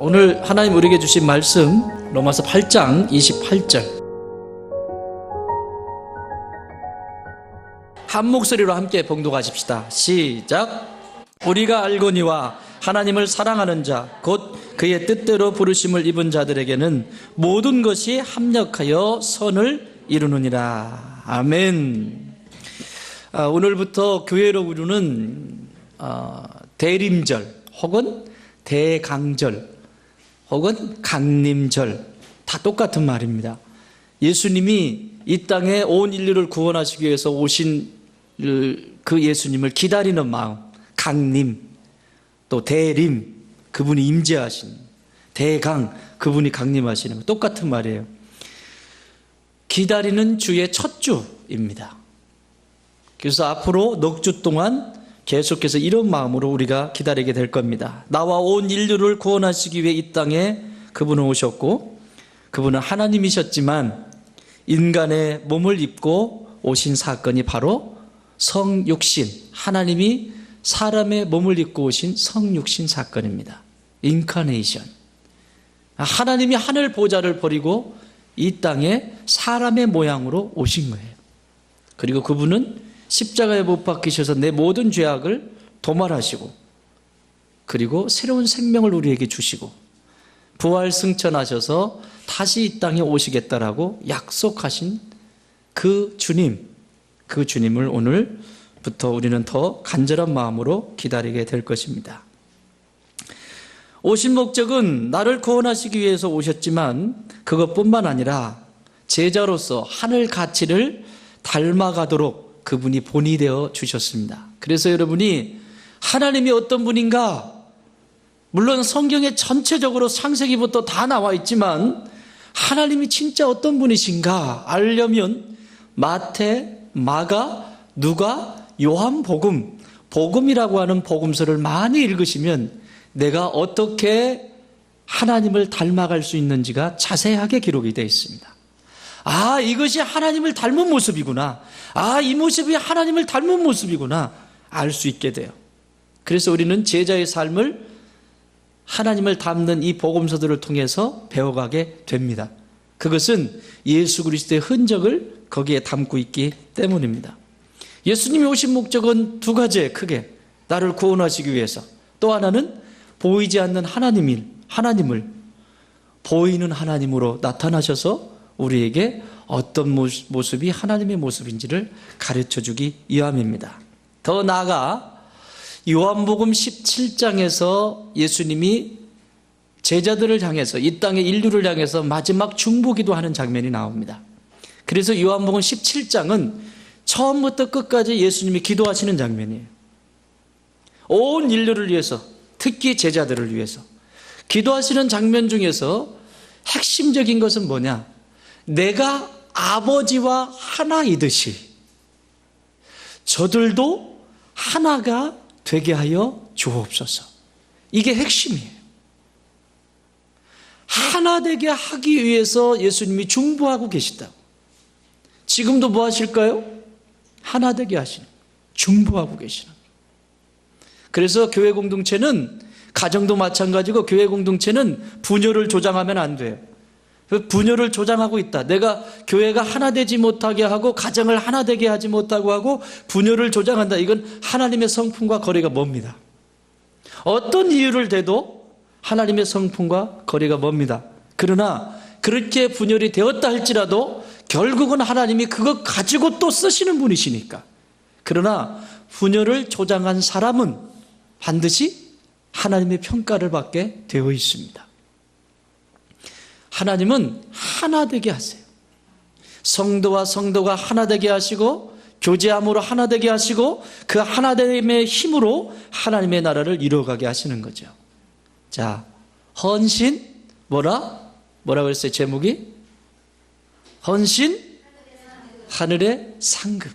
오늘 하나님 우리에게 주신 말씀 로마서 8장 28절 한 목소리로 함께 봉독하십시다. 시작. 우리가 알거니와 하나님을 사랑하는 자 곧 그의 뜻대로 부르심을 입은 자들에게는 모든 것이 합력하여 선을 이루느니라. 아멘. 오늘부터 교회로 부르는 대림절 혹은 대강절 혹은 강림절 다 똑같은 말입니다. 예수님이 이 땅에 온 인류를 구원하시기 위해서 오신 그 예수님을 기다리는 마음, 강림, 또 대림, 그분이 임재하시는, 대강, 그분이 강림하시는 것, 똑같은 말이에요. 기다리는 주의 첫 주입니다. 그래서 앞으로 넉 주 동안 계속해서 이런 마음으로 우리가 기다리게 될 겁니다. 나와 온 인류를 구원하시기 위해 이 땅에 그분은 오셨고, 그분은 하나님이셨지만 인간의 몸을 입고 오신 사건이 바로 성육신, 하나님이 사람의 몸을 입고 오신 성육신 사건입니다. 인카네이션. 하나님이 하늘 보좌를 버리고 이 땅에 사람의 모양으로 오신 거예요. 그리고 그분은 십자가에 못 박히셔서 내 모든 죄악을 도말하시고, 그리고 새로운 생명을 우리에게 주시고 부활 승천하셔서 다시 이 땅에 오시겠다라고 약속하신 그 주님, 그 주님을 오늘부터 우리는 더 간절한 마음으로 기다리게 될 것입니다. 오신 목적은 나를 구원하시기 위해서 오셨지만 그것뿐만 아니라 제자로서 하늘 가치를 닮아가도록 그분이 본이 되어 주셨습니다. 그래서 여러분이 하나님이 어떤 분인가, 물론 성경에 전체적으로 창세기부터 다 나와 있지만 하나님이 진짜 어떤 분이신가 알려면 마태, 마가, 누가, 요한복음, 복음이라고 하는 복음서를 많이 읽으시면 내가 어떻게 하나님을 닮아갈 수 있는지가 자세하게 기록이 되어 있습니다. 아, 이것이 하나님을 닮은 모습이구나. 아, 이 모습이 하나님을 닮은 모습이구나. 알 수 있게 돼요. 그래서 우리는 제자의 삶을 하나님을 닮는 이 복음서들을 통해서 배워가게 됩니다. 그것은 예수 그리스도의 흔적을 거기에 담고 있기 때문입니다. 예수님이 오신 목적은 두 가지에 크게, 나를 구원하시기 위해서, 또 하나는 보이지 않는 하나님을 보이는 하나님으로 나타나셔서 우리에게 어떤 모습이 하나님의 모습인지를 가르쳐주기 위함입니다. 더 나아가 요한복음 17장에서 예수님이 제자들을 향해서, 이 땅의 인류를 향해서 마지막 중보기도 하는 장면이 나옵니다. 그래서 요한복음 17장은 처음부터 끝까지 예수님이 기도하시는 장면이에요. 온 인류를 위해서, 특히 제자들을 위해서 기도하시는 장면 중에서 핵심적인 것은 뭐냐? 내가 아버지와 하나이듯이 저들도 하나가 되게 하여 주옵소서. 이게 핵심이에요. 하나 되게 하기 위해서 예수님이 중보하고 계시다고. 지금도 뭐 하실까요? 하나 되게 하시는, 중보하고 계시는. 그래서 교회 공동체는, 가정도 마찬가지고 교회 공동체는 분열을 조장하면 안 돼요. 분열을 조장하고 있다. 내가 교회가 하나 되지 못하게 하고 가정을 하나 되게 하지 못하고 하고 분열을 조장한다. 이건 하나님의 성품과 거리가 멉니다. 어떤 이유를 대도 하나님의 성품과 거리가 멉니다. 그러나 그렇게 분열이 되었다 할지라도 결국은 하나님이 그것 가지고 또 쓰시는 분이시니까. 그러나 분열을 조장한 사람은 반드시 하나님의 평가를 받게 되어 있습니다. 하나님은 하나 되게 하세요. 성도와 성도가 하나 되게 하시고 교제함으로 하나 되게 하시고 그 하나됨의 힘으로 하나님의 나라를 이루어가게 하시는 거죠. 자, 헌신, 뭐라고 했어요? 제목이? 헌신, 하늘의 상급.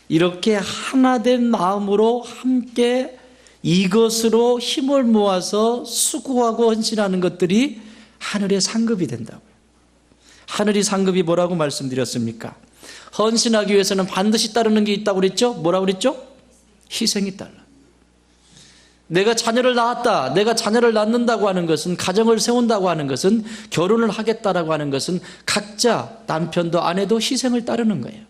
이렇게 하나된 마음으로 함께 이것으로 힘을 모아서 수고하고 헌신하는 것들이 하늘의 상급이 된다고요. 하늘의 상급이 뭐라고 말씀드렸습니까? 헌신하기 위해서는 반드시 따르는 게 있다고 그랬죠? 뭐라고 그랬죠? 희생이 따라. 내가 자녀를 낳았다, 내가 자녀를 낳는다고 하는 것은, 가정을 세운다고 하는 것은, 결혼을 하겠다라고 하는 것은 각자 남편도 아내도 희생을 따르는 거예요.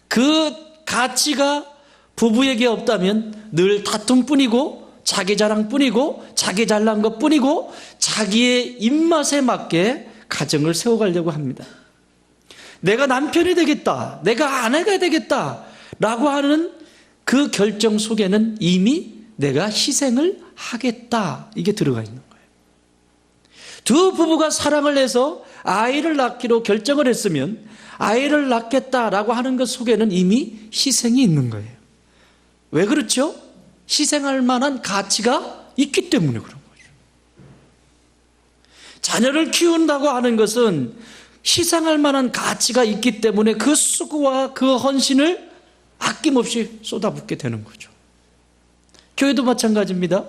그 가치가 부부에게 없다면 늘 다툼뿐이고 자기 자랑뿐이고 자기 잘난 것뿐이고 자기의 입맛에 맞게 가정을 세워가려고 합니다. 내가 남편이 되겠다, 내가 아내가 되겠다 라고 하는 그 결정 속에는 이미 내가 희생을 하겠다, 이게 들어가 있는 거예요. 두 부부가 사랑을 해서 아이를 낳기로 결정을 했으면 아이를 낳겠다라고 하는 것 속에는 이미 희생이 있는 거예요. 왜 그렇죠? 희생할 만한 가치가 있기 때문에 그런 거죠. 자녀를 키운다고 하는 것은 희생할 만한 가치가 있기 때문에 그 수고와 그 헌신을 아낌없이 쏟아붓게 되는 거죠. 교회도 마찬가지입니다.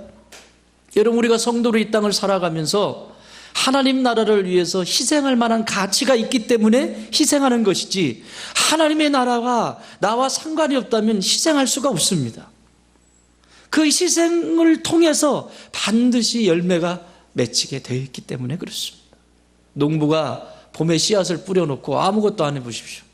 여러분, 우리가 성도로 이 땅을 살아가면서 하나님 나라를 위해서 희생할 만한 가치가 있기 때문에 희생하는 것이지, 하나님의 나라가 나와 상관이 없다면 희생할 수가 없습니다. 그 희생을 통해서 반드시 열매가 맺히게 되어 있기 때문에 그렇습니다. 농부가 봄에 씨앗을 뿌려놓고 아무것도 안 해보십시오.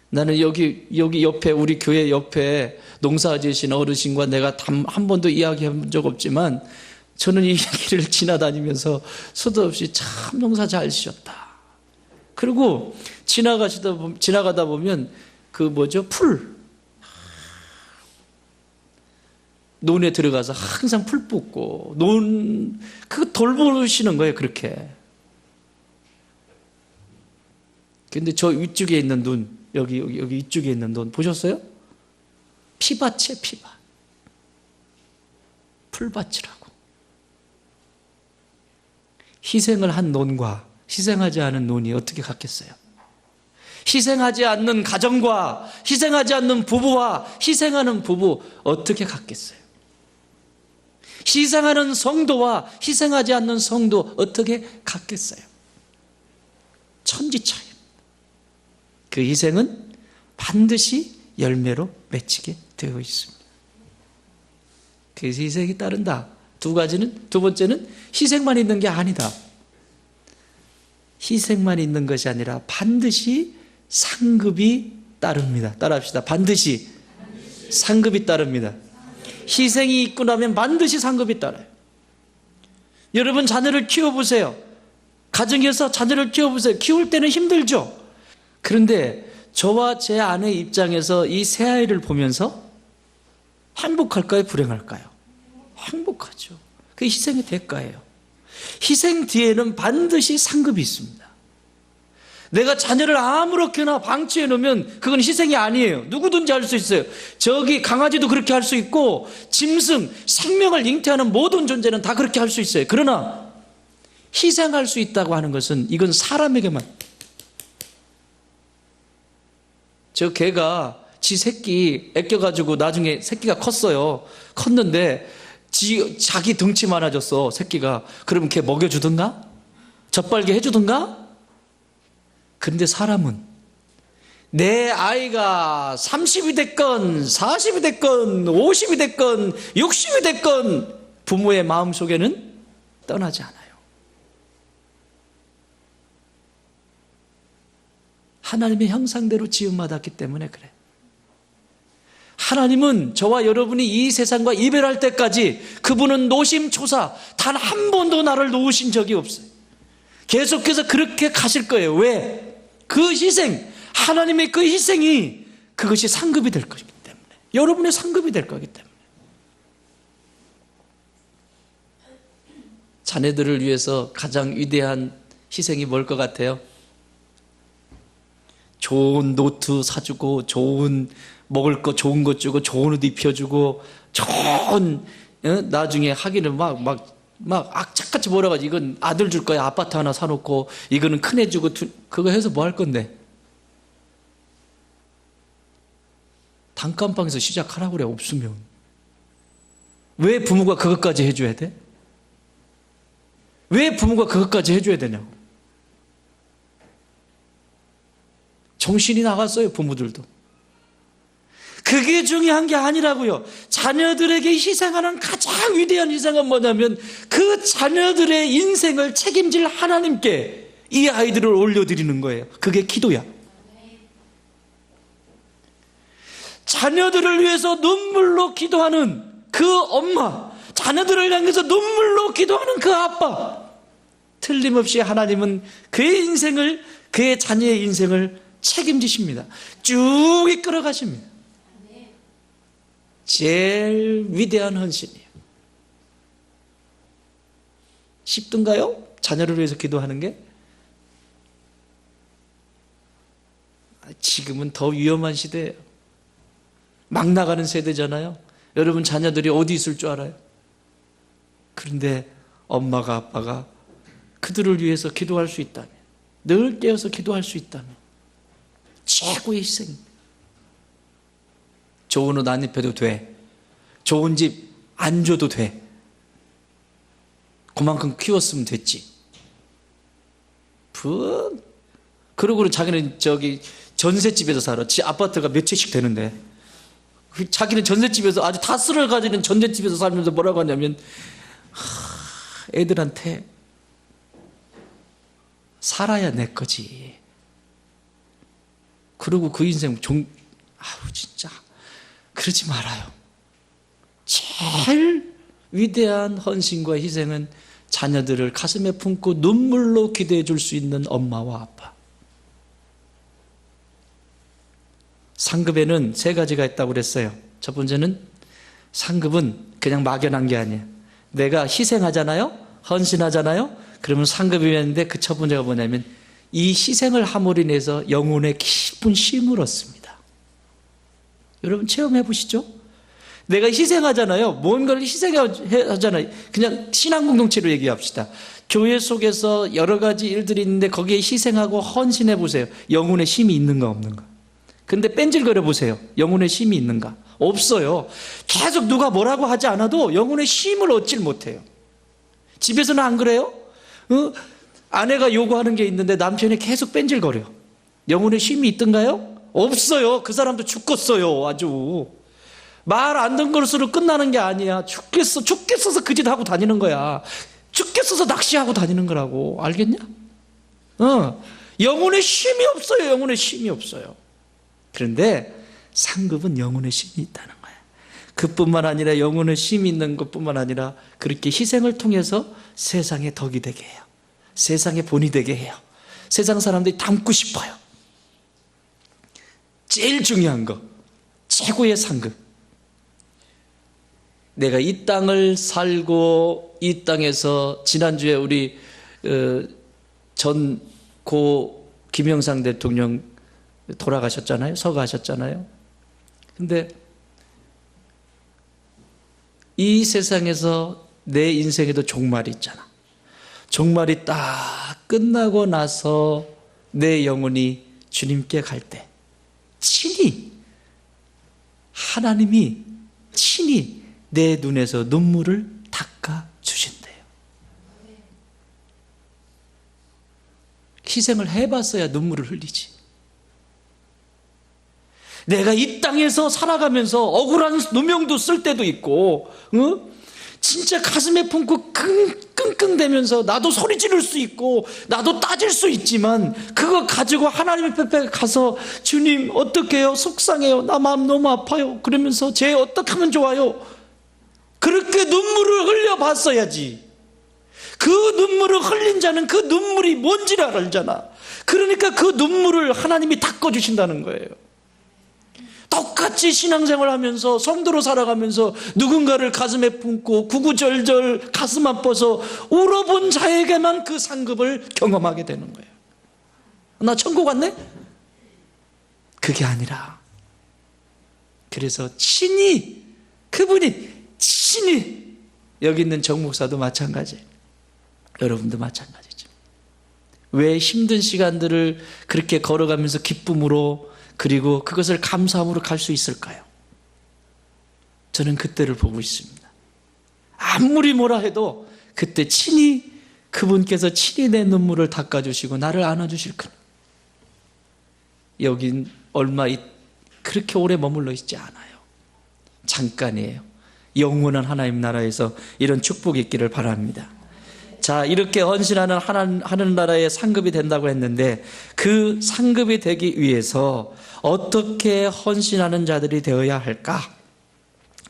나는 여기 옆에, 우리 교회 옆에 농사 지으신 어르신과 내가 한 번도 이야기한 적 없지만 저는 이 길을 지나다니면서 수도 없이 참 농사 잘 지셨다. 그리고 지나가다 보면 풀. 논에 들어가서 항상 풀 뽑고, 그거 돌보시는 거예요, 그렇게. 근데 저 위쪽에 있는 눈, 여기 이쪽에 있는 눈 보셨어요? 피밭이에요, 피밭. 풀밭이라고. 희생을 한 논과 희생하지 않은 논이 어떻게 같겠어요? 희생하지 않는 가정과 희생하지 않는 부부와 희생하는 부부 어떻게 같겠어요? 희생하는 성도와 희생하지 않는 성도 어떻게 같겠어요? 천지차이. 그 희생은 반드시 열매로 맺히게 되어 있습니다. 그래서 희생이 따른다. 두 번째는 희생만 있는 게 아니다. 희생만 있는 것이 아니라 반드시 상급이 따릅니다. 따라합시다. 반드시 상급이 따릅니다. 희생이 있고 나면 반드시 상급이 따라요. 여러분, 자녀를 키워보세요. 가정에서 자녀를 키워보세요. 키울 때는 힘들죠. 그런데 저와 제 아내 입장에서 이 새 아이를 보면서 행복할까요? 불행할까요? 행복하죠. 그게 희생의 대가예요. 희생 뒤에는 반드시 상급이 있습니다. 내가 자녀를 아무렇게나 방치해 놓으면 그건 희생이 아니에요. 누구든지 할 수 있어요. 저기 강아지도 그렇게 할 수 있고, 짐승, 생명을 잉태하는 모든 존재는 다 그렇게 할 수 있어요. 그러나 희생할 수 있다고 하는 것은 이건 사람에게만. 저 개가 지 새끼 애껴가지고 나중에 새끼가 컸어요. 컸는데 자기 덩치 많아졌어, 새끼가. 그러면 걔 먹여주든가? 젖발게 해주든가? 그런데 사람은 내 아이가 30이 됐건 40이 됐건 50이 됐건 60이 됐건 부모의 마음속에는 떠나지 않아요. 하나님의 형상대로 지음받았기 때문에 그래. 하나님은 저와 여러분이 이 세상과 이별할 때까지 그분은 노심초사 단 한 번도 나를 놓으신 적이 없어요. 계속해서 그렇게 가실 거예요. 왜? 그 희생, 하나님의 그 희생이 그것이 상급이 될 것이기 때문에, 여러분의 상급이 될 거기 때문에. 자녀들을 위해서 가장 위대한 희생이 뭘 것 같아요? 좋은 노트 사주고, 좋은 먹을 거 좋은 거 주고, 좋은 옷 입혀주고, 좋은 나중에 하기는 막 악착같이 몰아가지고, 이건 아들 줄 거야, 아파트 하나 사놓고, 이거는 큰애 주고, 그거 해서 뭐 할 건데? 단칸방에서 시작하라고 그래. 없으면 왜 부모가 그것까지 해줘야 돼? 왜 부모가 그것까지 해줘야 되냐고. 정신이 나갔어요, 부모들도. 그게 중요한 게 아니라고요. 자녀들에게 희생하는 가장 위대한 희생은 뭐냐면 그 자녀들의 인생을 책임질 하나님께 이 아이들을 올려드리는 거예요. 그게 기도야. 자녀들을 위해서 눈물로 기도하는 그 엄마, 자녀들을 향해서 눈물로 기도하는 그 아빠, 틀림없이 하나님은 그의 인생을, 그의 자녀의 인생을 책임지십니다. 쭉 이끌어 가십니다. 제일 위대한 헌신이에요. 쉽던가요? 자녀를 위해서 기도하는 게? 지금은 더 위험한 시대예요. 막 나가는 세대잖아요. 여러분 자녀들이 어디 있을 줄 알아요? 그런데 엄마가 아빠가 그들을 위해서 기도할 수 있다면, 늘 깨어서 기도할 수 있다면 최고의 희생입니다. 좋은 옷 안 입혀도 돼. 좋은 집 안 줘도 돼. 그만큼 키웠으면 됐지. 그러고는 자기는 저기 전셋집에서 살아. 지 아파트가 몇 채씩 되는데. 자기는 전셋집에서 아주 다스를 가지는 전셋집에서 살면서 뭐라고 하냐면, 애들한테 살아야 내 거지. 그리고 그 인생 진짜 그러지 말아요. 제일 위대한 헌신과 희생은 자녀들을 가슴에 품고 눈물로 기도해 줄 수 있는 엄마와 아빠. 상급에는 세 가지가 있다고 그랬어요. 첫 번째는 상급은 그냥 막연한 게 아니에요. 내가 희생하잖아요, 헌신하잖아요. 그러면 상급이 있는데 그 첫 번째가 뭐냐면 이 희생을 함으로 인해서 영혼의 깊은 쉼을 얻습니다. 여러분 체험해 보시죠. 내가 희생하잖아요. 뭔가를 희생하잖아요. 그냥 신앙 공동체로 얘기합시다. 교회 속에서 여러 가지 일들이 있는데 거기에 희생하고 헌신해 보세요. 영혼의 쉼이 있는가 없는가. 근데 뺀질거려 보세요. 영혼의 쉼이 있는가? 없어요. 계속 누가 뭐라고 하지 않아도 영혼의 쉼을 얻질 못해요. 집에서는 안 그래요? 아내가 요구하는 게 있는데 남편이 계속 뺀질거려. 영혼의 쉼이 있던가요? 없어요. 그 사람도 죽겠어요. 아주 말 안 듣는 것으로 끝나는 게 아니야. 죽겠어서 그 짓 하고 다니는 거야. 죽겠어서 낚시하고 다니는 거라고. 알겠냐? 영혼의 쉼이 없어요. 영혼의 쉼이 없어요. 그런데 상급은 영혼의 쉼이 있다는 거예요. 그뿐만 아니라 영혼의 쉼이 있는 것뿐만 아니라 그렇게 희생을 통해서 세상의 덕이 되게 해요. 세상의 본이 되게 해요. 세상 사람들이 닮고 싶어요. 제일 중요한 거, 최고의 상급. 내가 이 땅을 살고 이 땅에서 지난주에 우리 전 고 김영삼 대통령 돌아가셨잖아요. 서거하셨잖아요. 근데 이 세상에서 내 인생에도 종말이 있잖아. 종말이 딱 끝나고 나서 내 영혼이 주님께 갈 때 친히 하나님이 친히 내 눈에서 눈물을 닦아 주신대요. 희생을 해봤어야 눈물을 흘리지. 내가 이 땅에서 살아가면서 억울한 누명도 쓸 때도 있고, 진짜 가슴에 품고 끙끙대면서 나도 소리 지를 수 있고 나도 따질 수 있지만 그거 가지고 하나님 앞에 가서 주님 어떡해요? 속상해요. 나 마음 너무 아파요. 그러면서 쟤 어떻게 하면 좋아요? 그렇게 눈물을 흘려봤어야지. 그 눈물을 흘린 자는 그 눈물이 뭔지를 알잖아. 그러니까 그 눈물을 하나님이 닦아주신다는 거예요. 똑같이 신앙생활 하면서 성도로 살아가면서 누군가를 가슴에 품고 구구절절 가슴 아파서 울어본 자에게만 그 상급을 경험하게 되는 거예요. 나 천국 왔네? 그게 아니라 그래서 친히 그분이 친히 여기 있는 정 목사도 마찬가지, 여러분도 마찬가지죠. 왜 힘든 시간들을 그렇게 걸어가면서 기쁨으로 그리고 그것을 감사함으로 갈 수 있을까요? 저는 그때를 보고 있습니다. 아무리 뭐라 해도 그때 친히 그분께서 친히 내 눈물을 닦아주시고 나를 안아주실 거예요. 여긴 그렇게 오래 머물러 있지 않아요. 잠깐이에요. 영원한 하나님 나라에서 이런 축복이 있기를 바랍니다. 자, 이렇게 헌신하는 하늘나라의 상급이 된다고 했는데 그 상급이 되기 위해서 어떻게 헌신하는 자들이 되어야 할까?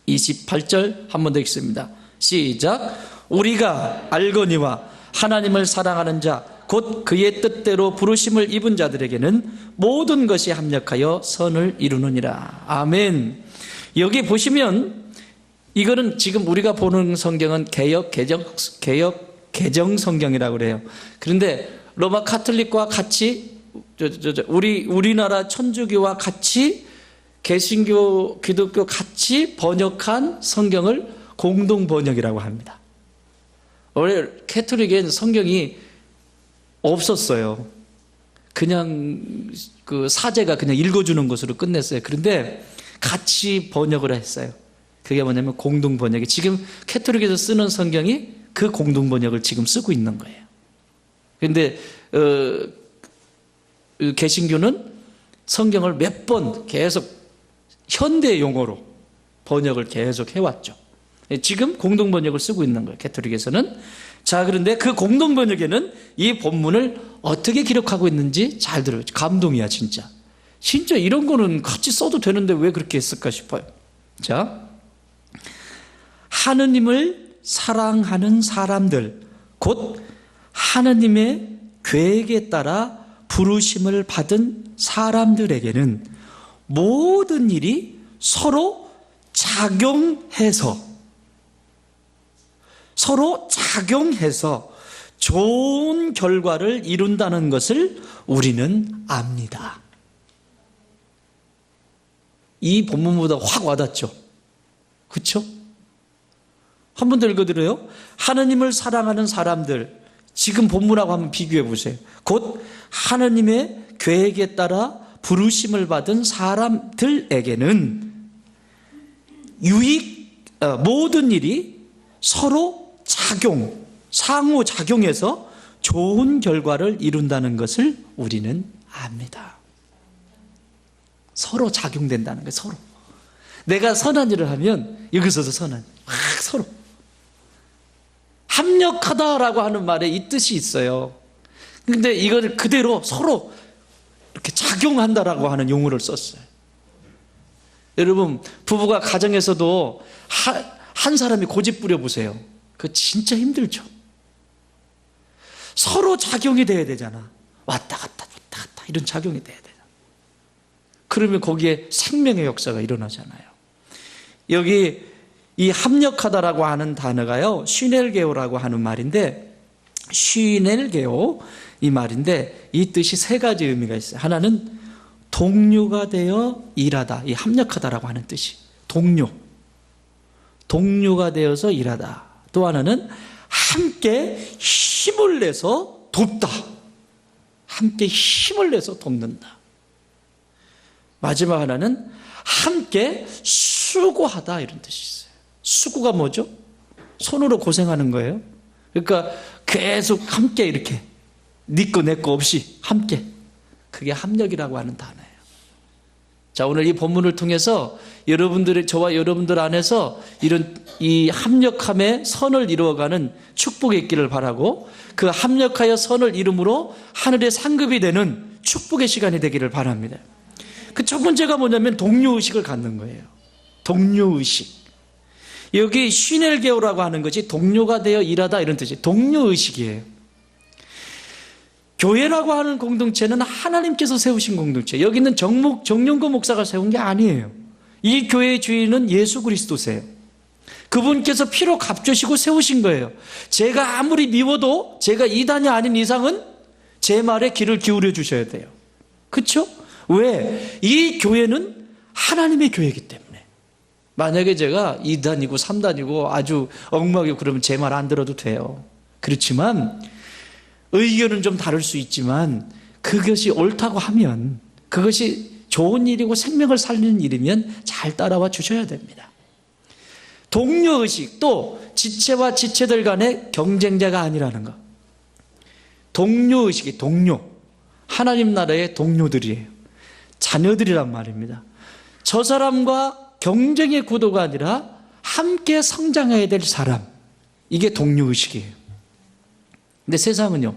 28절 한 번 더 읽습니다. 시작. 우리가 알거니와 하나님을 사랑하는 자 곧 그의 뜻대로 부르심을 입은 자들에게는 모든 것이 합력하여 선을 이루느니라. 아멘. 여기 보시면 이거는 지금 우리가 보는 성경은 개역 개정 성경이라고 그래요. 그런데 로마 카톨릭과 같이 우리나라 천주교와 같이 개신교 기독교 같이 번역한 성경을 공동 번역이라고 합니다. 원래 카톨릭엔 성경이 없었어요. 그냥 그 사제가 그냥 읽어주는 것으로 끝냈어요. 그런데 같이 번역을 했어요. 그게 뭐냐면 공동 번역이, 지금 카톨릭에서 쓰는 성경이 그 공동 번역을 지금 쓰고 있는 거예요. 그런데 개신교는 성경을 몇 번 계속 현대 용어로 번역을 계속 해왔죠. 지금 공동 번역을 쓰고 있는 거예요, 카톨릭에서는. 자, 그런데 그 공동 번역에는 이 본문을 어떻게 기록하고 있는지 잘 들어요. 감동이야, 진짜. 진짜 이런 거는 같이 써도 되는데 왜 그렇게 했을까 싶어요. 자, 하느님을 사랑하는 사람들, 곧 하느님의 계획에 따라 부르심을 받은 사람들에게는 모든 일이 서로 작용해서 좋은 결과를 이룬다는 것을 우리는 압니다. 이 본문보다 확 와닿죠? 그렇죠? 한 번 더 읽어드려요. 하느님을 사랑하는 사람들, 지금 본문하고 한번 비교해 보세요. 곧 하느님의 계획에 따라 부르심을 받은 사람들에게는 모든 일이 서로 상호작용해서 좋은 결과를 이룬다는 것을 우리는 압니다. 서로 작용된다는 거예요, 서로. 내가 선한 일을 하면 여기서도 선한 일, 서로. 합력하다라고 하는 말에 이 뜻이 있어요. 근데 이걸 그대로 서로 이렇게 작용한다라고 하는 용어를 썼어요. 여러분, 부부가 가정에서도 한 사람이 고집 부려보세요. 그거 진짜 힘들죠. 서로 작용이 돼야 되잖아. 왔다 갔다 이런 작용이 돼야 되잖아. 그러면 거기에 생명의 역사가 일어나잖아요. 여기 이 합력하다라고 하는 단어가요, 슈넬게오라고 하는 말인데, 슈넬게오 이 말인데 이 뜻이 세 가지 의미가 있어요. 하나는 동료가 되어 일하다, 이 합력하다라고 하는 뜻이 동료가 되어서 일하다. 또 하나는 함께 힘을 내서 돕다, 함께 힘을 내서 돕는다. 마지막 하나는 함께 수고하다, 이런 뜻이 있어요. 수고가 뭐죠? 손으로 고생하는 거예요. 그러니까 계속 함께 이렇게 네 거 내 거 없이 함께, 그게 합력이라고 하는 단어예요. 자, 오늘 이 본문을 통해서 저와 여러분들 안에서 이 합력함의 선을 이루어가는 축복이 있기를 바라고, 그 합력하여 선을 이룸으로 하늘의 상급이 되는 축복의 시간이 되기를 바랍니다. 그 첫 번째가 뭐냐면 동료의식을 갖는 거예요. 동료의식. 여기 슈넬게오라고 하는 것이 동료가 되어 일하다, 이런 뜻이에요. 동료의식이에요. 교회라고 하는 공동체는 하나님께서 세우신 공동체, 여기는 정용거 목사가 세운 게 아니에요. 이 교회의 주인은 예수 그리스도세요. 그분께서 피로 값주시고 세우신 거예요. 제가 아무리 미워도 제가 이단이 아닌 이상은 제 말에 귀를 기울여 주셔야 돼요. 그렇죠? 왜? 이 교회는 하나님의 교회이기 때문에. 만약에 제가 2단이고 3단이고 아주 엉망이고 그러면 제 말 안 들어도 돼요. 그렇지만 의견은 좀 다를 수 있지만 그것이 옳다고 하면, 그것이 좋은 일이고 생명을 살리는 일이면 잘 따라와 주셔야 됩니다. 동료의식, 또 지체와 지체들 간의 경쟁자가 아니라는 것. 동료의식이 하나님 나라의 동료들이에요. 자녀들이란 말입니다. 저 사람과 경쟁의 구도가 아니라 함께 성장해야 될 사람, 이게 동료의식이에요. 근데 세상은요,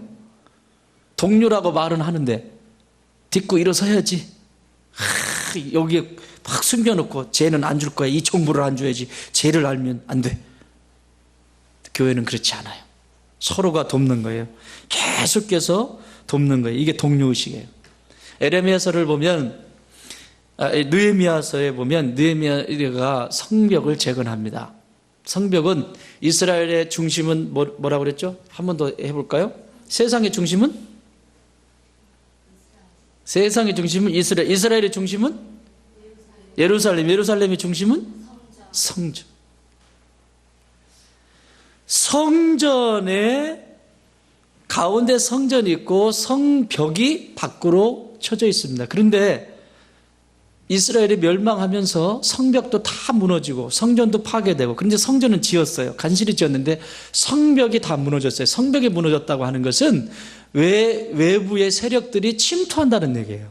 동료라고 말은 하는데 딛고 일어서야지. 여기에 막 숨겨놓고 쟤는 안 줄 거야, 이 정보를 안 줘야지, 쟤를 알면 안 돼. 교회는 그렇지 않아요. 서로가 돕는 거예요. 계속해서 돕는 거예요. 이게 동료의식이에요. 에레미야서를 보면, 느헤미야서에 보면 느헤미야가 성벽을 재건합니다. 성벽은 이스라엘의 중심은 뭐라고 그랬죠? 한 번 더 해볼까요? 세상의 중심은? 세상의 중심은 이스라엘. 이스라엘의 중심은? 예루살렘. 예루살렘의 중심은? 성전. 성전에 가운데 성전이 있고 성벽이 밖으로 쳐져 있습니다. 그런데 이스라엘이 멸망하면서 성벽도 다 무너지고 성전도 파괴되고, 그런데 성전은 지었어요. 간신히 지었는데 성벽이 다 무너졌어요. 성벽이 무너졌다고 하는 것은 외부의 세력들이 침투한다는 얘기예요.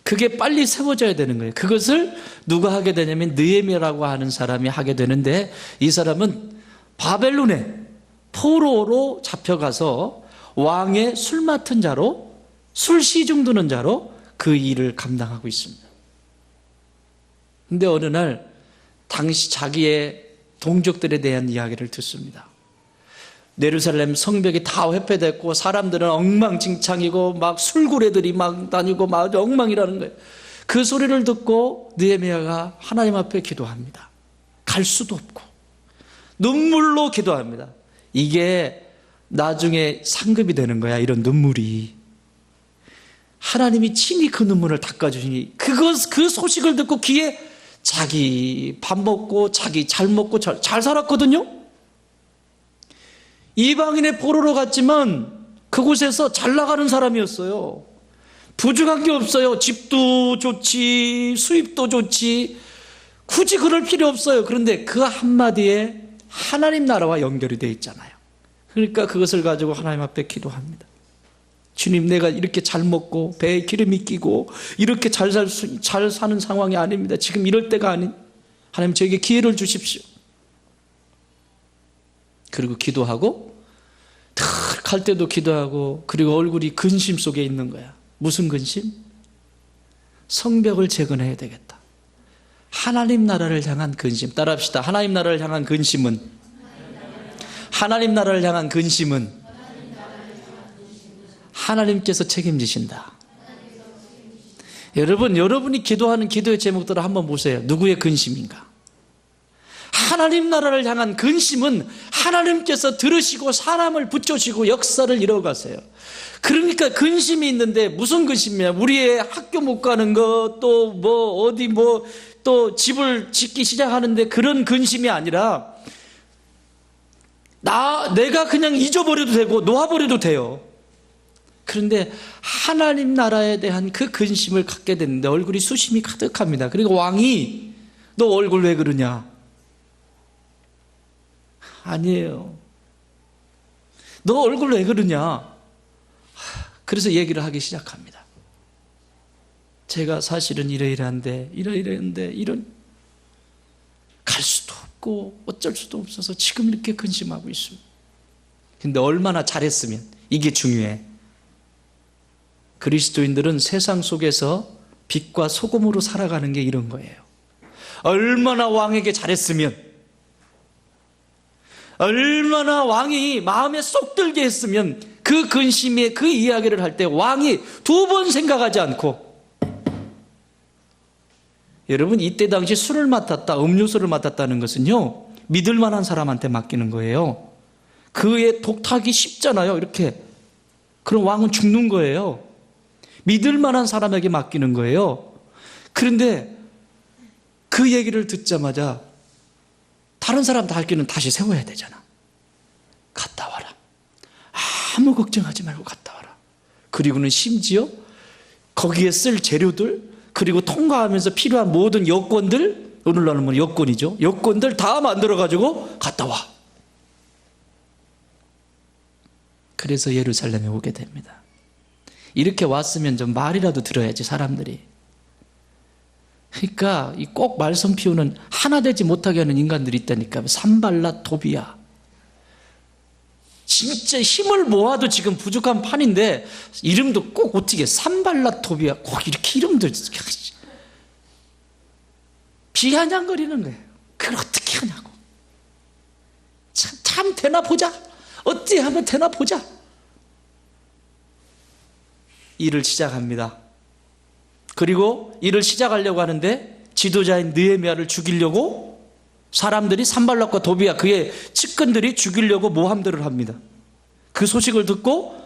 그게 빨리 세워져야 되는 거예요. 그것을 누가 하게 되냐면 느헤미야라고 하는 사람이 하게 되는데, 이 사람은 바벨론에 포로로 잡혀가서 왕의 술 맡은 자로, 술 시중 두는 자로 그 일을 감당하고 있습니다. 근데 어느 날 당시 자기의 동족들에 대한 이야기를 듣습니다. 예루살렘 성벽이 다 회폐됐고 사람들은 엉망진창이고 막 술고래들이 막 다니고 막 엉망이라는 거예요. 그 소리를 듣고 느헤미야가 하나님 앞에 기도합니다. 갈 수도 없고 눈물로 기도합니다. 이게 나중에 상급이 되는 거야, 이런 눈물이. 하나님이 친히 그 눈물을 닦아주시니 그 소식을 듣고 귀에, 자기 밥 먹고 자기 잘 먹고 잘 살았거든요. 이방인의 포로로 갔지만 그곳에서 잘 나가는 사람이었어요. 부족한 게 없어요. 집도 좋지, 수입도 좋지, 굳이 그럴 필요 없어요. 그런데 그 한마디에 하나님 나라와 연결이 되어 있잖아요. 그러니까 그것을 가지고 하나님 앞에 기도합니다. 주님, 내가 이렇게 잘 먹고 배에 기름이 끼고 이렇게 잘 사는 상황이 아닙니다. 지금 이럴 때가 아닌, 하나님 저에게 기회를 주십시오. 그리고 기도하고 갈 때도 기도하고, 그리고 얼굴이 근심 속에 있는 거야. 무슨 근심? 성벽을 재건해야 되겠다. 하나님 나라를 향한 근심. 따라합시다. 하나님 나라를 향한 근심은, 하나님 나라를 향한 근심은 하나님께서 책임지신다. 여러분이 기도하는 기도의 제목들을 한번 보세요. 누구의 근심인가? 하나님 나라를 향한 근심은 하나님께서 들으시고 사람을 붙여주시고 역사를 이뤄가세요. 그러니까 근심이 있는데 무슨 근심이야? 우리의 학교 못 가는 거, 또 또 집을 짓기 시작하는데 그런 근심이 아니라, 내가 그냥 잊어버려도 되고 놓아버려도 돼요. 그런데 하나님 나라에 대한 그 근심을 갖게 됐는데 얼굴이 수심이 가득합니다. 그리고 왕이, 너 얼굴 왜 그러냐? 아니에요. 너 얼굴 왜 그러냐? 그래서 얘기를 하기 시작합니다. 제가 사실은 이러이러한데 갈 수도 없고 어쩔 수도 없어서 지금 이렇게 근심하고 있습니다. 근데 얼마나 잘했으면, 이게 중요해. 그리스도인들은 세상 속에서 빛과 소금으로 살아가는 게 이런 거예요. 얼마나 왕에게 잘했으면, 얼마나 왕이 마음에 쏙 들게 했으면 그 근심에 그 이야기를 할 때 왕이 두 번 생각하지 않고, 여러분 이때 당시 술을 맡았다, 음료수를 맡았다는 것은요, 믿을 만한 사람한테 맡기는 거예요. 그의 독타기 쉽잖아요. 이렇게. 그럼 왕은 죽는 거예요. 믿을 만한 사람에게 맡기는 거예요. 그런데 그 얘기를 듣자마자 다른 사람 다 할 길은 다시 세워야 되잖아. 갔다 와라. 아무 걱정하지 말고 갔다 와라. 그리고는 심지어 거기에 쓸 재료들, 그리고 통과하면서 필요한 모든 여권들, 오늘날은 뭐 여권이죠. 여권들 다 만들어가지고 갔다 와. 그래서 예루살렘에 오게 됩니다. 이렇게 왔으면 좀 말이라도 들어야지, 사람들이. 그러니까 이 꼭 말썽 피우는 하나 되지 못하게 하는 인간들이 있다니까. 산발랏 토비아. 진짜 힘을 모아도 지금 부족한 판인데 이름도 꼭 어떻게 산발랏 토비아 꼭 이렇게 이름들 비아냥거리는 거예요. 그걸 어떻게 하냐고. 참 되나 보자. 어찌 하면 되나 보자. 일을 시작합니다. 그리고 일을 시작하려고 하는데 지도자인 느헤미야를 죽이려고 사람들이 산발랏과 도비야 그의 측근들이 죽이려고 모함들을 합니다. 그 소식을 듣고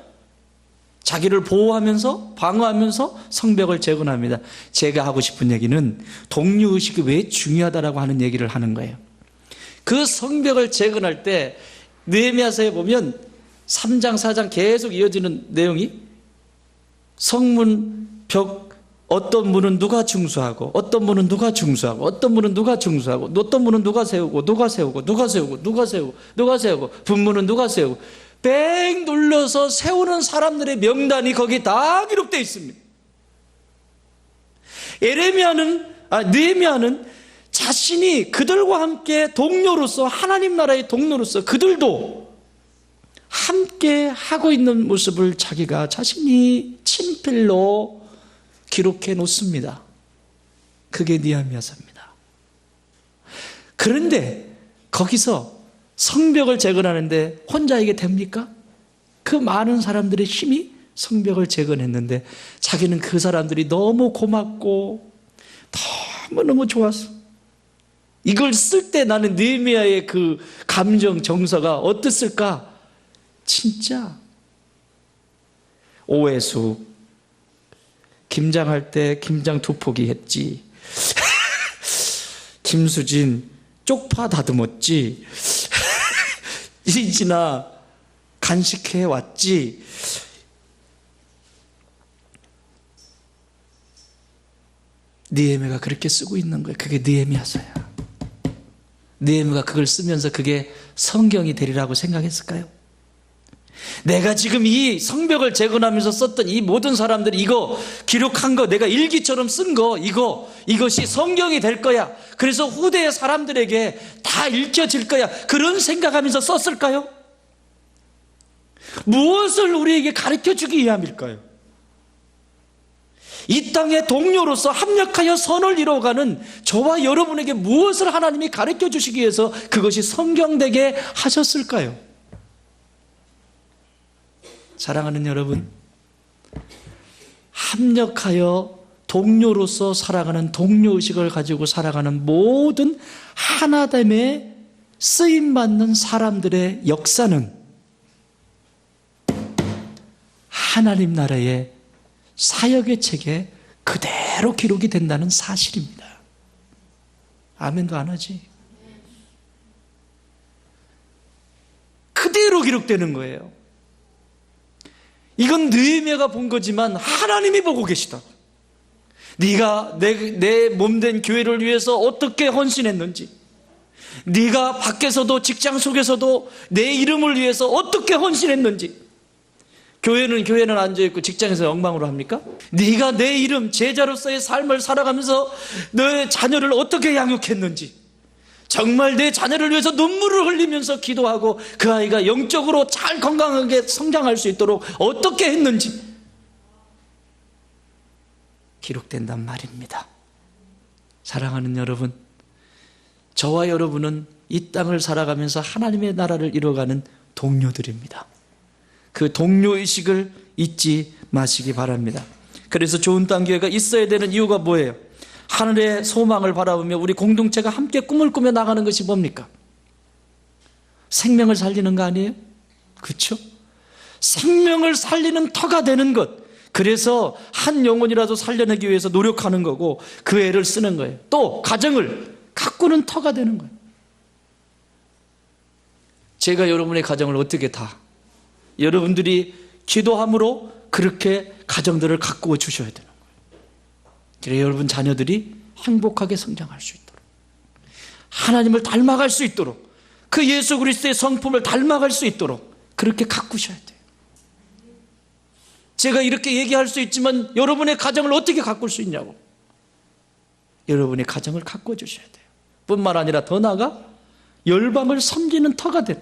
자기를 보호하면서 방어하면서 성벽을 재건합니다. 제가 하고 싶은 얘기는 동료의식이 왜 중요하다라고 하는 얘기를 하는 거예요. 그 성벽을 재건할 때 느헤미야서에 보면 3장 4장 계속 이어지는 내용이 성문 벽 어떤 문은 누가 중수하고 어떤 문은 누가 중수하고 어떤 문은 누가 중수하고 어떤 문은 누가 세우고 누가 세우고 누가 세우고 누가 세우고 누가 세우고 분문은 누가 세우고 뺑 눌러서 세우는 사람들의 명단이 거기 다 기록되어 있습니다. 느헤미야는 자신이 그들과 함께 동료로서 하나님 나라의 동료로서 그들도 함께 하고 있는 모습을 자기가 자신이 친필로 기록해 놓습니다. 그게 느헤미야서입니다. 그런데 거기서 성벽을 재건하는데 혼자 이게 됩니까? 그 많은 사람들의 힘이 성벽을 재건했는데 자기는 그 사람들이 너무 고맙고 너무너무 좋았어. 이걸 쓸 때 나는 느헤미야의 그 감정 정서가 어땠을까? 진짜 오해수 김장할 때 김장 투포기 했지. 김수진 쪽파 다듬었지. 이진아 간식해 왔지. 느헤미야가 그렇게 쓰고 있는 거예요. 그게 느헤미야서야. 느헤미야가 그걸 쓰면서 그게 성경이 되리라고 생각했을까요? 내가 지금 이 성벽을 재건하면서 썼던 이 모든 사람들이 이거 기록한 거 내가 일기처럼 쓴 거 이것이 성경이 될 거야. 그래서 후대의 사람들에게 다 읽혀질 거야. 그런 생각하면서 썼을까요? 무엇을 우리에게 가르쳐 주기 위함일까요? 이 땅의 동료로서 합력하여 선을 이루어가는 저와 여러분에게 무엇을 하나님이 가르쳐 주시기 위해서 그것이 성경되게 하셨을까요? 사랑하는 여러분, 합력하여 동료로서 살아가는 동료의식을 가지고 살아가는 모든 하나됨에 쓰임받는 사람들의 역사는 하나님 나라의 사역의 책에 그대로 기록이 된다는 사실입니다. 아멘도 안 하지? 그대로 기록되는 거예요. 이건 느헤미야가 본 거지만 하나님이 보고 계시다. 네가 내 몸된 교회를 위해서 어떻게 헌신했는지, 네가 밖에서도 직장 속에서도 내 이름을 위해서 어떻게 헌신했는지. 교회는 앉아있고 직장에서 엉망으로 합니까? 네가 내 이름 제자로서의 삶을 살아가면서 너의 자녀를 어떻게 양육했는지, 정말 내 자녀를 위해서 눈물을 흘리면서 기도하고 그 아이가 영적으로 잘 건강하게 성장할 수 있도록 어떻게 했는지 기록된단 말입니다. 사랑하는 여러분, 저와 여러분은 이 땅을 살아가면서 하나님의 나라를 이뤄가는 동료들입니다. 그 동료의식을 잊지 마시기 바랍니다. 그래서 좋은 땅 교회가 있어야 되는 이유가 뭐예요? 하늘의 소망을 바라보며 우리 공동체가 함께 꿈을 꾸며 나가는 것이 뭡니까? 생명을 살리는 거 아니에요? 그렇죠? 생명을 살리는 터가 되는 것. 그래서 한 영혼이라도 살려내기 위해서 노력하는 거고 그 애를 쓰는 거예요. 또 가정을 가꾸는 터가 되는 거예요. 제가 여러분의 가정을 어떻게 여러분들이 기도함으로 그렇게 가정들을 가꾸어 주셔야 되는 거예요. 그래야 여러분 자녀들이 행복하게 성장할 수 있도록, 하나님을 닮아갈 수 있도록, 그 예수 그리스도의 성품을 닮아갈 수 있도록 그렇게 가꾸셔야 돼요. 제가 이렇게 얘기할 수 있지만 여러분의 가정을 어떻게 가꿀 수 있냐고. 여러분의 가정을 가꿔주셔야 돼요. 뿐만 아니라 더 나아가 열방을 섬기는 터가 되는,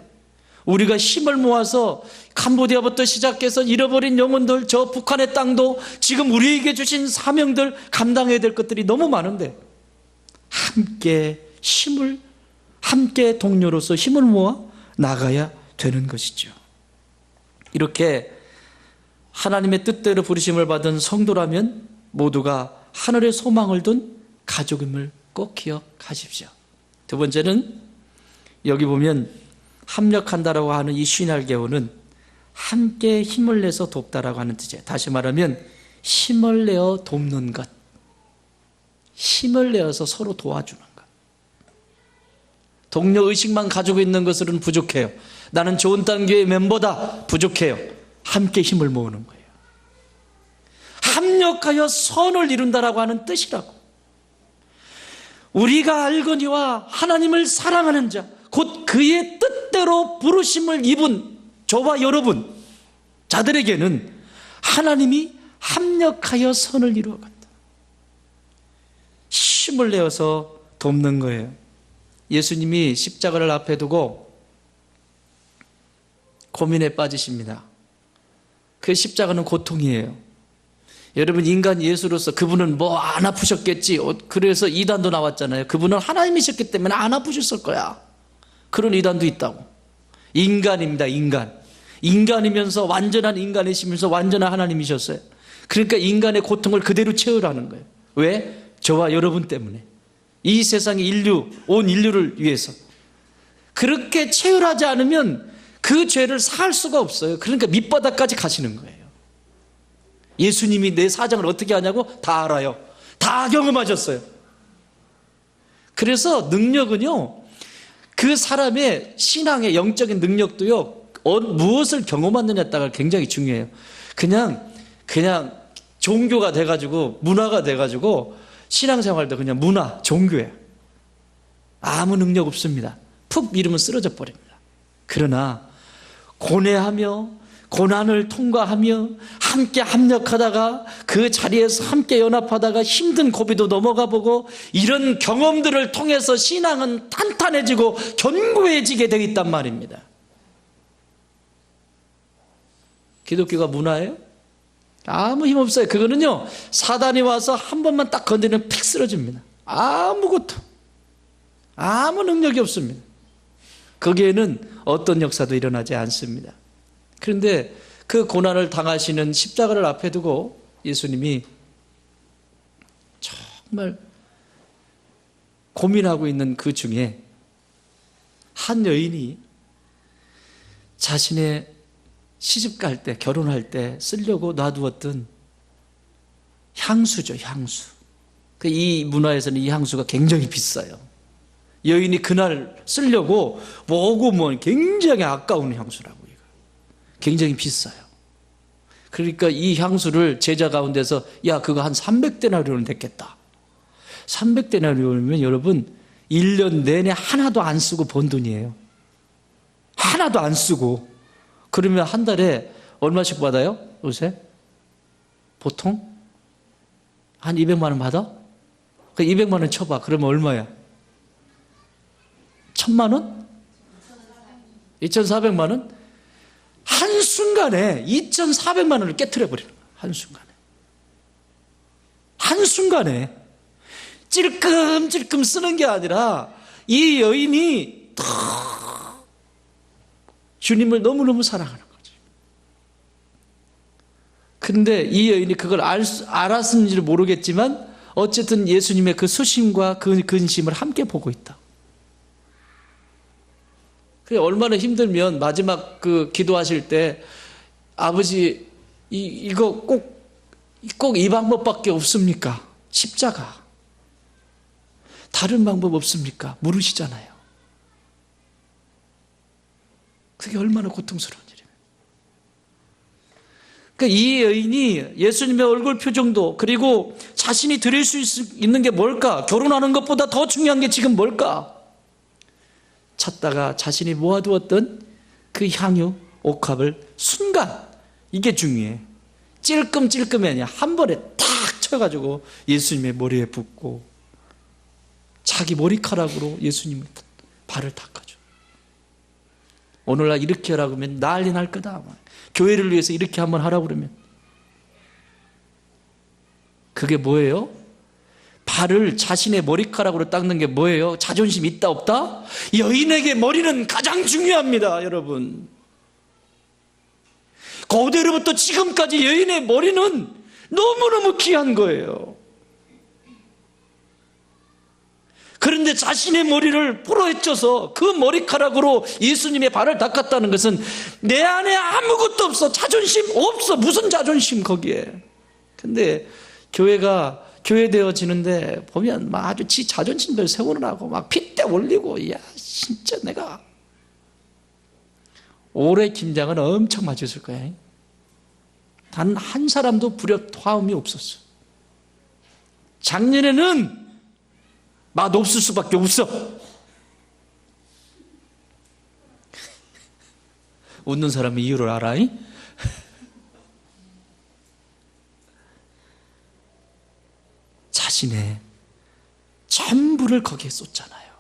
우리가 힘을 모아서 캄보디아부터 시작해서 잃어버린 영혼들, 저 북한의 땅도 지금 우리에게 주신 사명들 감당해야 될 것들이 너무 많은데 함께 동료로서 힘을 모아 나가야 되는 것이죠. 이렇게 하나님의 뜻대로 부르심을 받은 성도라면 모두가 하늘의 소망을 둔 가족임을 꼭 기억하십시오. 두 번째는 여기 보면 합력한다라고 하는 이 쉬날개어는 함께 힘을 내서 돕다라고 하는 뜻이에요. 다시 말하면 힘을 내어 돕는 것, 힘을 내어서 서로 도와주는 것. 동료 의식만 가지고 있는 것으로는 부족해요. 나는 좋은 땅 교회 멤버다, 부족해요. 함께 힘을 모으는 거예요. 합력하여 선을 이룬다라고 하는 뜻이라고. 우리가 알거니와 하나님을 사랑하는 자, 곧 그의 뜻대로 부르심을 입은 저와 여러분 자들에게는 하나님이 합력하여 선을 이루어간다. 힘을 내어서 돕는 거예요. 예수님이 십자가를 앞에 두고 고민에 빠지십니다. 그 십자가는 고통이에요. 여러분, 인간 예수로서 그분은 뭐 안 아프셨겠지. 그래서 이단도 나왔잖아요. 그분은 하나님이셨기 때문에 안 아프셨을 거야. 그런 이단도 있다고. 인간입니다. 인간이면서 완전한 인간이시면서 완전한 하나님이셨어요. 그러니까 인간의 고통을 그대로 채우라는 거예요. 왜? 저와 여러분 때문에. 이 세상의 온 인류를 위해서. 그렇게 채울하지 않으면 그 죄를 사할 수가 없어요. 그러니까 밑바닥까지 가시는 거예요. 예수님이 내 사정을 어떻게 하냐고? 다 알아요. 다 경험하셨어요. 그래서 능력은요, 그 사람의 신앙의 영적인 능력도요, 무엇을 경험하느냐에 따라 굉장히 중요해요. 그냥 종교가 돼가지고, 문화가 돼가지고, 신앙생활도 그냥 문화, 종교예요. 아무 능력 없습니다. 푹 밀으면 쓰러져 버립니다. 그러나 고뇌하며 고난을 통과하며 함께 합력하다가 그 자리에서 함께 연합하다가 힘든 고비도 넘어가 보고 이런 경험들을 통해서 신앙은 탄탄해지고 견고해지게 되어 있단 말입니다. 기독교가 문화예요? 아무 힘 없어요. 그거는요, 사단이 와서 한 번만 딱 건드리면 픽 쓰러집니다. 아무것도, 아무 능력이 없습니다. 거기에는 어떤 역사도 일어나지 않습니다. 그런데 그 고난을 당하시는 십자가를 앞에 두고 예수님이 정말 고민하고 있는 그 중에 한 여인이 자신의 시집 갈 때, 결혼할 때 쓰려고 놔두었던 향수죠, 향수. 이 문화에서는 이 향수가 굉장히 비싸요. 여인이 그날 쓰려고 모으면 굉장히 아까운 향수라고. 굉장히 비싸요. 그러니까 이 향수를 제자 가운데서 야, 그거 한 300데나리온은 됐겠다. 300데나리온이면 여러분 1년 내내 하나도 안 쓰고 번 돈이에요. 하나도 안 쓰고. 그러면 한 달에 얼마씩 받아요? 요새? 보통? 한 200만 원 받아? 그 200만 원 쳐봐. 그러면 얼마야? 1000만 원? 2400만 원? 한순간에 2400만 원을 깨트려 버리는 거예요. 한순간에 찔끔찔끔 쓰는 게 아니라 이 여인이 주님을 너무너무 사랑하는 거죠. 그런데 이 여인이 그걸 알았는지를 모르겠지만 어쨌든 예수님의 그 수심과 그 근심을 함께 보고 있다. 얼마나 힘들면 마지막 그 기도하실 때 아버지 이거 꼭 이 방법밖에 없습니까? 십자가. 다른 방법 없습니까? 물으시잖아요. 그게 얼마나 고통스러운 일이에요. 그러니까 이 여인이 예수님의 얼굴 표정도 그리고 자신이 드릴 수 있는 게 뭘까? 결혼하는 것보다 더 중요한 게 지금 뭘까? 찾다가 자신이 모아두었던 그 향유, 옥합을 순간, 이게 중요해. 찔끔찔끔이 아니야. 한 번에 탁 쳐가지고 예수님의 머리에 붓고 자기 머리카락으로 예수님의 발을 닦아줘. 오늘날 이렇게 하라고 하면 난리 날 거다. 교회를 위해서 이렇게 한번 하라고 그러면. 그게 뭐예요? 발을 자신의 머리카락으로 닦는 게 뭐예요? 자존심 있다 없다? 여인에게 머리는 가장 중요합니다, 여러분. 고대로부터 지금까지 여인의 머리는 너무너무 귀한 거예요. 그런데 자신의 머리를 풀어헤쳐서 그 머리카락으로 예수님의 발을 닦았다는 것은 내 안에 아무것도 없어. 자존심 없어. 무슨 자존심 거기에. 근데 교회가 교회되어지는데 보면 막 아주 지 자존심들 세우느라고 막 핏대 올리고, 야 진짜 내가 올해 김장은 엄청 맞았을 거야. 단 한 사람도 불협 화음이 없었어. 작년에는 맛 없을 수밖에 없어. 웃는 사람이 이유를 알아? 자신의 전부를 거기에 쏟잖아요.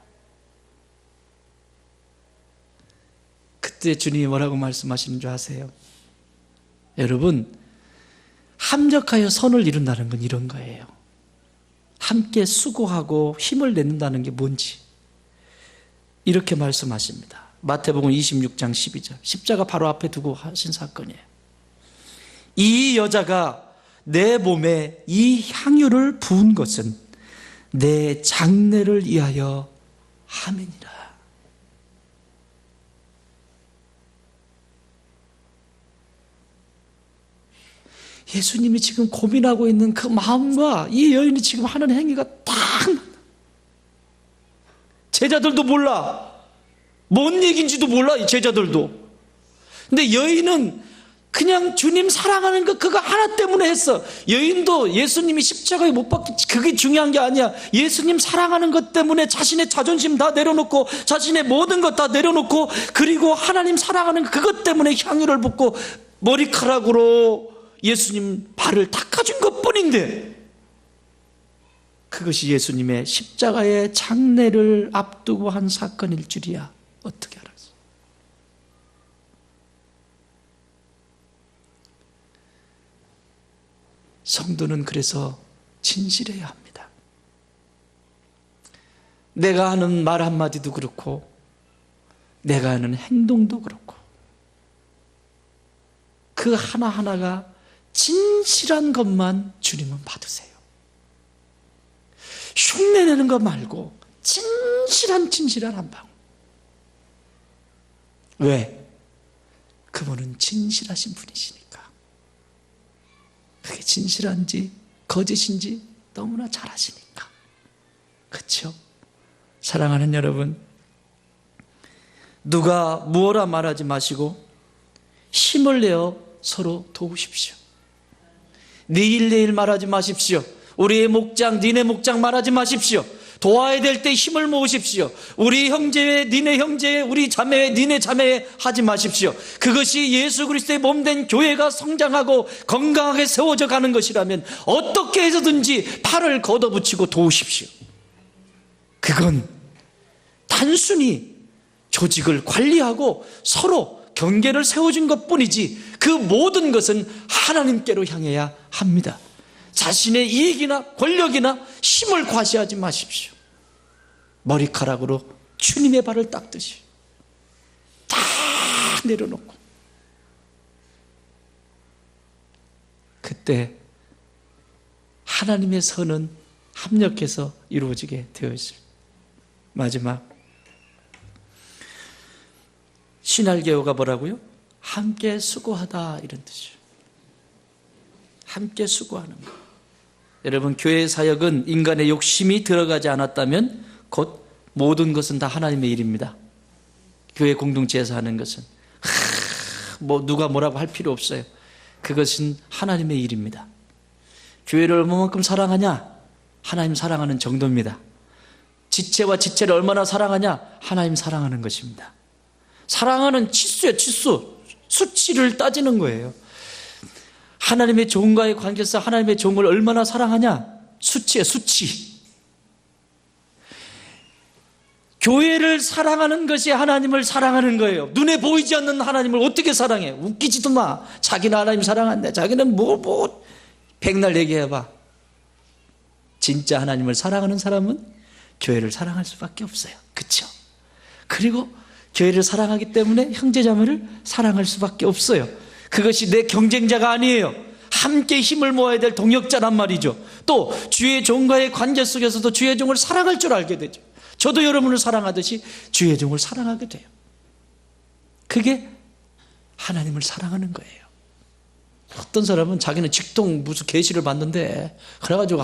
그때 주님이 뭐라고 말씀하시는 줄 아세요? 여러분, 합력하여 선을 이룬다는 건 이런 거예요. 함께 수고하고 힘을 낸다는 게 뭔지 이렇게 말씀하십니다. 마태복음 26장 12절. 십자가 바로 앞에 두고 하신 사건이에요. 이 여자가 내 몸에 이 향유를 부은 것은 내 장례를 위하여 함이니라. 예수님이 지금 고민하고 있는 그 마음과 이 여인이 지금 하는 행위가 딱 맞는. 제자들도 몰라. 뭔 얘기인지도 몰라, 이 제자들도. 근데 여인은 그냥 주님 사랑하는 거 그거 하나 때문에 했어. 여인도 예수님이 십자가에 못 박히 그게 중요한 게 아니야. 예수님 사랑하는 것 때문에 자신의 자존심 다 내려놓고 자신의 모든 것 다 내려놓고 그리고 하나님 사랑하는 그것 때문에 향유를 붓고 머리카락으로 예수님 발을 닦아준 것뿐인데 그것이 예수님의 십자가의 장례를 앞두고 한 사건일 줄이야. 어떻게 알았어? 성도는 그래서 진실해야 합니다. 내가 하는 말 한마디도 그렇고 내가 하는 행동도 그렇고 그 하나하나가 진실한 것만 주님은 받으세요. 흉내내는 거 말고 진실한 한 방울. 왜? 그분은 진실하신 분이시니까. 그게 진실한지 거짓인지 너무나 잘 아시니까. 그렇죠? 사랑하는 여러분, 누가 무엇라 말하지 마시고 힘을 내어 서로 도우십시오. 내일 말하지 마십시오. 우리의 목장, 니네 목장 말하지 마십시오. 도와야 될 때 힘을 모으십시오. 우리 형제의 니네 형제의 우리 자매의 니네 자매의 하지 마십시오. 그것이 예수 그리스도의 몸된 교회가 성장하고 건강하게 세워져 가는 것이라면 어떻게 해서든지 팔을 걷어붙이고 도우십시오. 그건 단순히 조직을 관리하고 서로 경계를 세워준 것뿐이지 그 모든 것은 하나님께로 향해야 합니다. 자신의 이익이나 권력이나 힘을 과시하지 마십시오. 머리카락으로 주님의 발을 닦듯이 다 내려놓고 그때 하나님의 선은 합력해서 이루어지게 되어 있습니다. 마지막 신할개어가 뭐라고요? 함께 수고하다 이런 뜻이에요. 함께 수고하는 것. 여러분, 교회 사역은 인간의 욕심이 들어가지 않았다면 곧 모든 것은 다 하나님의 일입니다. 교회 공동체에서 하는 것은 누가 뭐라고 할 필요 없어요. 그것은 하나님의 일입니다. 교회를 얼마만큼 사랑하냐? 하나님 사랑하는 정도입니다. 지체와 지체를 얼마나 사랑하냐? 하나님 사랑하는 것입니다. 사랑하는 치수예요, 치수. 수치를 따지는 거예요. 하나님의 종과의 관계에서 하나님의 종을 얼마나 사랑하냐? 수치예요, 수치. 교회를 사랑하는 것이 하나님을 사랑하는 거예요. 눈에 보이지 않는 하나님을 어떻게 사랑해? 웃기지도 마. 자기는 하나님 사랑한대. 자기는 백날 얘기해봐. 진짜 하나님을 사랑하는 사람은 교회를 사랑할 수밖에 없어요. 그렇죠? 그리고 교회를 사랑하기 때문에 형제자매를 사랑할 수밖에 없어요. 그것이 내 경쟁자가 아니에요. 함께 힘을 모아야 될 동역자란 말이죠. 또 주의 종과의 관계 속에서도 주의 종을 사랑할 줄 알게 되죠. 저도 여러분을 사랑하듯이 주의 종을 사랑하게 돼요. 그게 하나님을 사랑하는 거예요. 어떤 사람은 자기는 직통 무슨 계시를 받는데 그래가지고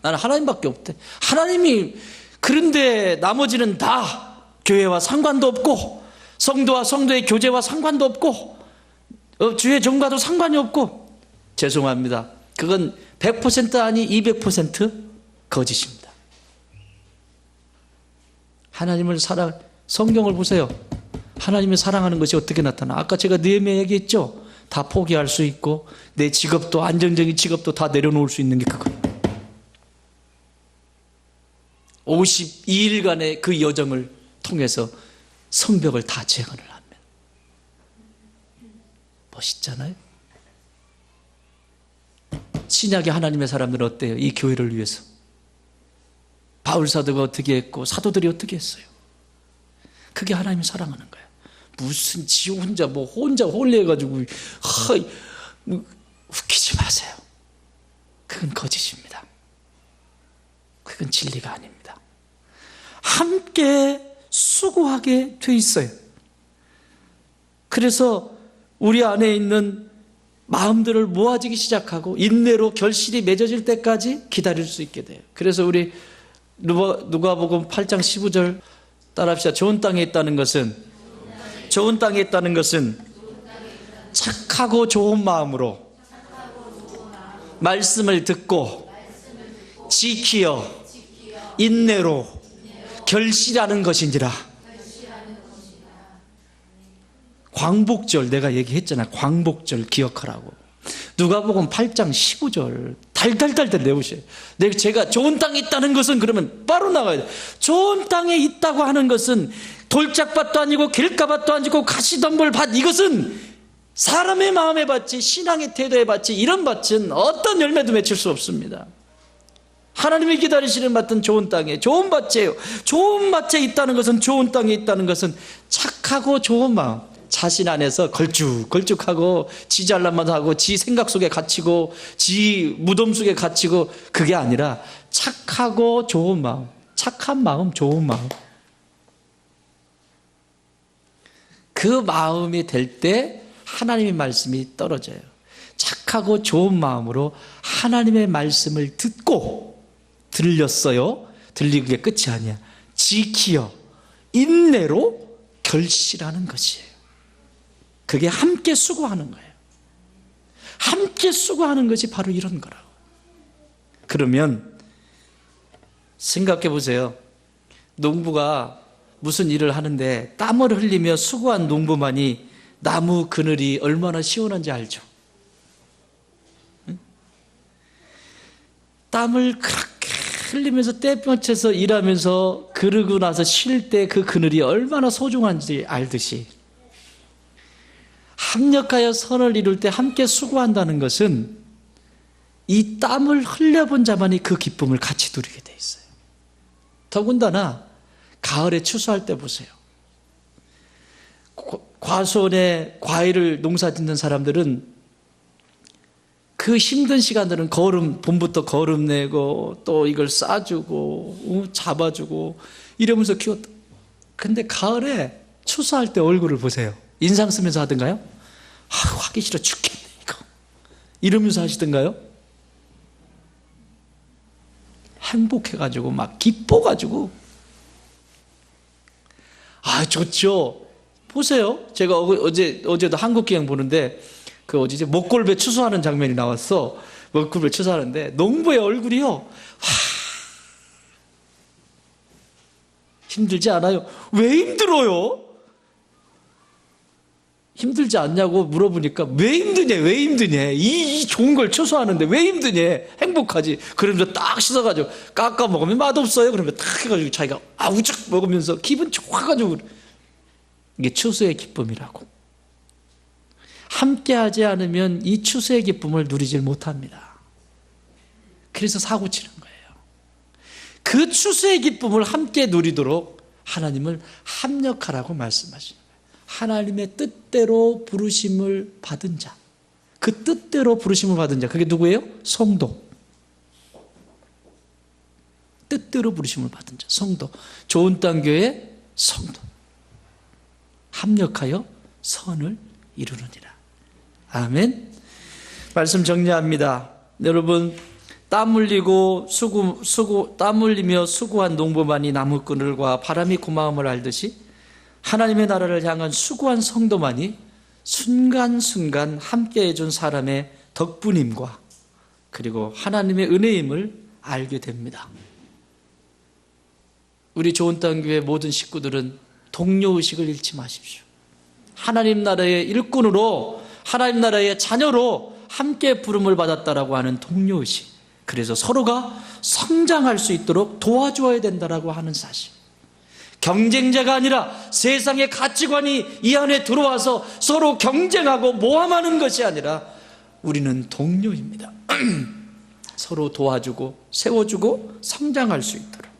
나는 하나님밖에 없대. 하나님이 그런데 나머지는 다 교회와 상관도 없고 성도와 성도의 교제와 상관도 없고 주의 종과도 상관이 없고, 죄송합니다. 그건 100% 아니 200% 거짓입니다. 하나님을 성경을 보세요. 하나님을 사랑하는 것이 어떻게 나타나? 아까 제가 느헤미야 얘기했죠. 다 포기할 수 있고 내 직업도, 안정적인 직업도 다 내려놓을 수 있는 게 그거예요. 52일간의 그 여정을 통해서 성벽을 다 재건을 합니다. 멋있잖아요. 신약의 하나님의 사람들은 어때요? 이 교회를 위해서 바울사도가 어떻게 했고 사도들이 어떻게 했어요? 그게 하나님을 사랑하는 거예요. 무슨 지 혼자 홀려가지고 웃기지 마세요. 그건 거짓입니다. 그건 진리가 아닙니다. 함께 수고하게 돼 있어요. 그래서 우리 안에 있는 마음들을 모아지기 시작하고 인내로 결실이 맺어질 때까지 기다릴 수 있게 돼요. 그래서 우리 누가복음 8장 15절 따라합시다. 좋은 땅에 있다는 것은 착하고 좋은 마음으로 말씀을 듣고 지키어 인내로 결실하는 것인지라. 광복절 내가 얘기했잖아. 광복절 기억하라고. 누가복음 8장 15절 달달달달 내우셔요. 제가 좋은 땅에 있다는 것은 그러면 바로 나가야 돼요. 좋은 땅에 있다고 하는 것은 돌짝밭도 아니고 길가밭도 아니고 가시덤불 밭, 이것은 사람의 마음의 밭이, 신앙의 태도의 밭이, 이런 밭은 어떤 열매도 맺힐 수 없습니다. 하나님이 기다리시는 밭은 좋은 땅에, 좋은 밭이에요. 좋은 밭에 있다는 것은, 좋은 땅에 있다는 것은 착하고 좋은 마음, 자신 안에서 걸쭉하고 지 잘난만 하고 지 생각 속에 갇히고 지 무덤 속에 갇히고, 그게 아니라 착하고 좋은 마음, 착한 마음, 좋은 마음. 그 마음이 될 때 하나님의 말씀이 떨어져요. 착하고 좋은 마음으로 하나님의 말씀을 듣고, 들렸어요. 들리는 게 끝이 아니야. 지키어 인내로 결실하는 것이에요. 그게 함께 수고하는 거예요. 함께 수고하는 것이 바로 이런 거라고. 그러면 생각해 보세요. 농부가 무슨 일을 하는데 땀을 흘리며 수고한 농부만이 나무 그늘이 얼마나 시원한지 알죠? 응? 땀을 그렇게 흘리면서 떼병쳐서 일하면서 그러고 나서 쉴 때 그 그늘이 얼마나 소중한지 알듯이, 합력하여 선을 이룰 때 함께 수고한다는 것은 이 땀을 흘려본 자만이 그 기쁨을 같이 누리게 돼 있어요. 더군다나 가을에 추수할 때 보세요. 과수원에 과일을 농사 짓는 사람들은 그 힘든 시간들은 봄부터 거름 내고 또 이걸 싸주고 잡아주고 이러면서 키웠다. 근데 가을에 추수할 때 얼굴을 보세요. 인상 쓰면서 하던가요? 하기 싫어 죽겠네 이거, 이러면서 하시던가요? 행복해가지고 막 기뻐가지고. 좋죠. 보세요. 제가 어제도 한국기행 보는데 목골배 추수하는 장면이 나왔어. 목골배 추수하는데 농부의 얼굴이요, 힘들지 않아요? 왜 힘들어요? 힘들지 않냐고 물어보니까 왜 힘드냐 이 좋은 걸 취소하는데 왜 힘드냐, 행복하지. 그러면서 딱 씻어가지고 깎아 먹으면 맛없어요. 그러면 딱 해가지고 자기가 우쩍 먹으면서 기분 좋아가지고, 이게 추수의 기쁨이라고. 함께하지 않으면 이 추수의 기쁨을 누리질 못합니다. 그래서 사고 치는 거예요. 그 추수의 기쁨을 함께 누리도록 하나님을 합력하라고 말씀하시는 거예요. 하나님의 뜻대로 부르심을 받은 자, 그 뜻대로 부르심을 받은 자, 그게 누구예요? 성도. 뜻대로 부르심을 받은 자, 성도. 좋은 땅 교회 성도. 합력하여 선을 이루느니라. 아멘. 말씀 정리합니다. 여러분, 땀 흘리고 땀 흘리며 수고한 농부만이 나무그늘과 바람이 고마움을 알듯이 하나님의 나라를 향한 수고한 성도만이 순간순간 함께 해준 사람의 덕분임과 그리고 하나님의 은혜임을 알게 됩니다. 우리 좋은 땅 교회 모든 식구들은 동료의식을 잃지 마십시오. 하나님 나라의 일꾼으로, 하나님 나라의 자녀로 함께 부름을 받았다라고 하는 동료의식, 그래서 서로가 성장할 수 있도록 도와줘야 된다라고 하는 사실, 경쟁자가 아니라 세상의 가치관이 이 안에 들어와서 서로 경쟁하고 모함하는 것이 아니라 우리는 동료입니다. 서로 도와주고 세워주고 성장할 수 있도록,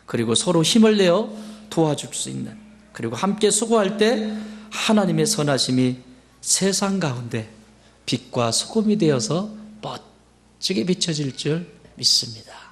그리고 서로 힘을 내어 도와줄 수 있는, 그리고 함께 수고할 때 하나님의 선하심이 세상 가운데 빛과 소금이 되어서 멋지게 비춰질 줄 믿습니다.